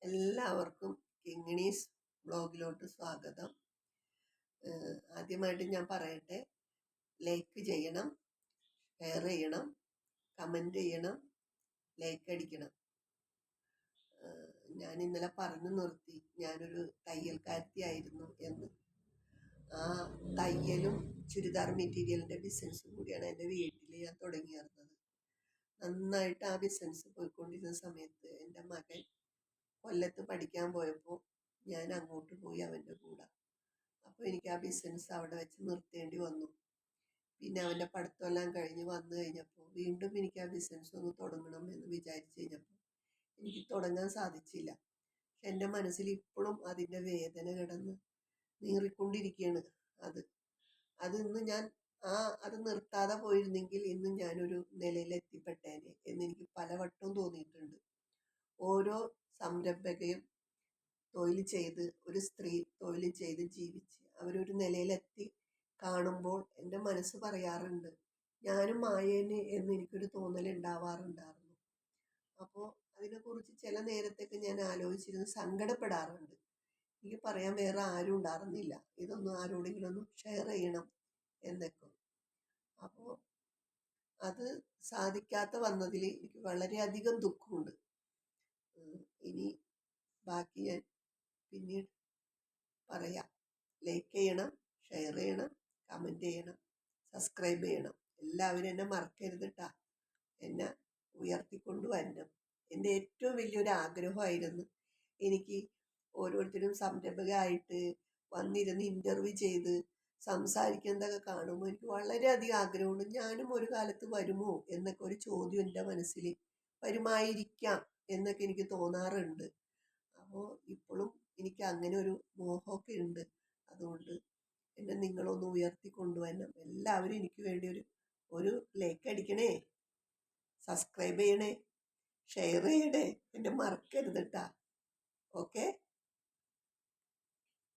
എല്ലാവർക്കും കിങ്ങിണീസ് ബ്ലോഗിലോട്ട് സ്വാഗതം. ആദ്യമായിട്ട് ഞാൻ പറയട്ടെ, ലൈക്ക് ചെയ്യണം, ഷെയർ ചെയ്യണം, കമൻറ്റ് ചെയ്യണം, ലൈക്ക് അടിക്കണം. ഞാൻ ഇന്നലെ പറഞ്ഞു നിർത്തി ഞാനൊരു തയ്യൽക്കാരത്തിയായിരുന്നു എന്ന്. ആ തയ്യലും ചുരിദാർ മെറ്റീരിയലിൻ്റെ ബിസിനസ്സും കൂടിയാണ് എൻ്റെ വീട്ടിൽ ഞാൻ തുടങ്ങിയിരുന്നത്. നന്നായിട്ട് ആ ബിസിനസ് പോയിക്കൊണ്ടിരുന്ന സമയത്ത് എൻ്റെ മകൻ കൊല്ലത്ത് പഠിക്കാൻ പോയപ്പോൾ ഞാൻ അങ്ങോട്ട് പോയി അവൻ്റെ കൂടെ. അപ്പോൾ എനിക്ക് ആ ബിസിനസ് അവിടെ വെച്ച് നിർത്തേണ്ടി വന്നു. പിന്നെ അവൻ്റെ പഠിത്തമെല്ലാം കഴിഞ്ഞ് വന്നു കഴിഞ്ഞപ്പോൾ വീണ്ടും എനിക്ക് ആ ബിസിനസ് ഒന്ന് തുടങ്ങണം എന്ന് വിചാരിച്ചു കഴിഞ്ഞപ്പോൾ എനിക്ക് തുടങ്ങാൻ സാധിച്ചില്ല. പക്ഷെ എൻ്റെ മനസ്സിൽ ഇപ്പോഴും അതിൻ്റെ വേദന കിടന്ന് നീറിക്കൊണ്ടിരിക്കുകയാണ്. അത് ഇന്ന് ഞാൻ അത് നിർത്താതെ പോയിരുന്നെങ്കിൽ ഇന്ന് ഞാനൊരു നിലയിലെത്തിപ്പെട്ടേനെ എന്നെനിക്ക് പലവട്ടവും തോന്നിയിട്ടുണ്ട്. ഓരോ സംരംഭകയും തൊഴിൽ ചെയ്ത്, ഒരു സ്ത്രീ തൊഴിൽ ചെയ്ത് ജീവിച്ച് അവരൊരു നിലയിലെത്തി കാണുമ്പോൾ എൻ്റെ മനസ്സ് പറയാറുണ്ട്, ഞാനും ആയേനെ എന്ന് എനിക്കൊരു തോന്നലുണ്ടാവാറുണ്ടായിരുന്നു. അപ്പോൾ അതിനെക്കുറിച്ച് ചില നേരത്തൊക്കെ ഞാൻ ആലോചിച്ചിരുന്ന് സങ്കടപ്പെടാറുണ്ട്. എനിക്ക് പറയാൻ വേറെ ആരും ഉണ്ടായിരുന്നില്ല, ഇതൊന്നും ആരോടെങ്കിലും ഒന്ന് ഷെയർ ചെയ്യണം എന്നൊക്കെ. അപ്പോൾ അത് സാധിക്കാത്ത വന്നതിൽ എനിക്ക് വളരെയധികം ദുഃഖമുണ്ട്. ഇനി ബാക്കി ഞാൻ പിന്നീട് പറയാം. ലൈക്ക് ചെയ്യണം, ഷെയർ ചെയ്യണം, കമൻറ്റ് ചെയ്യണം, സബ്സ്ക്രൈബ് ചെയ്യണം. എല്ലാവരും എന്നെ മറക്കരുത് കേട്ടോ. എന്നെ ഉയർത്തിക്കൊണ്ട് വരണം. എൻ്റെ ഏറ്റവും വലിയൊരു ആഗ്രഹമായിരുന്നു എനിക്ക് ഓരോരുത്തരും സംരംഭകമായിട്ട് വന്നിരുന്ന് ഇൻ്റർവ്യൂ ചെയ്ത് സംസാരിക്കുന്നതൊക്കെ കാണുമ്പോൾ എനിക്ക് വളരെയധികം ആഗ്രഹമുണ്ട്. ഞാനും ഒരു കാലത്ത് വരുമോ എന്നൊക്കെ ഒരു ചോദ്യം എൻ്റെ മനസ്സിൽ വരുമായിരിക്കാം എന്നൊക്കെ എനിക്ക് തോന്നാറുണ്ട്. അപ്പോൾ ഇപ്പോഴും എനിക്ക് അങ്ങനെ ഒരു മോഹമൊക്കെ ഉണ്ട്. അതുകൊണ്ട് എന്നെ നിങ്ങളൊന്ന് ഉയർത്തിക്കൊണ്ടുവരണം. എല്ലാവരും എനിക്ക് വേണ്ടി ഒരു ലൈക്ക് അടിക്കണേ, സബ്സ്ക്രൈബ് ചെയ്യണേ, ഷെയർ ചെയ്യണേ, എന്നെ മറക്കരുത് കേട്ടോ. ഓക്കെ.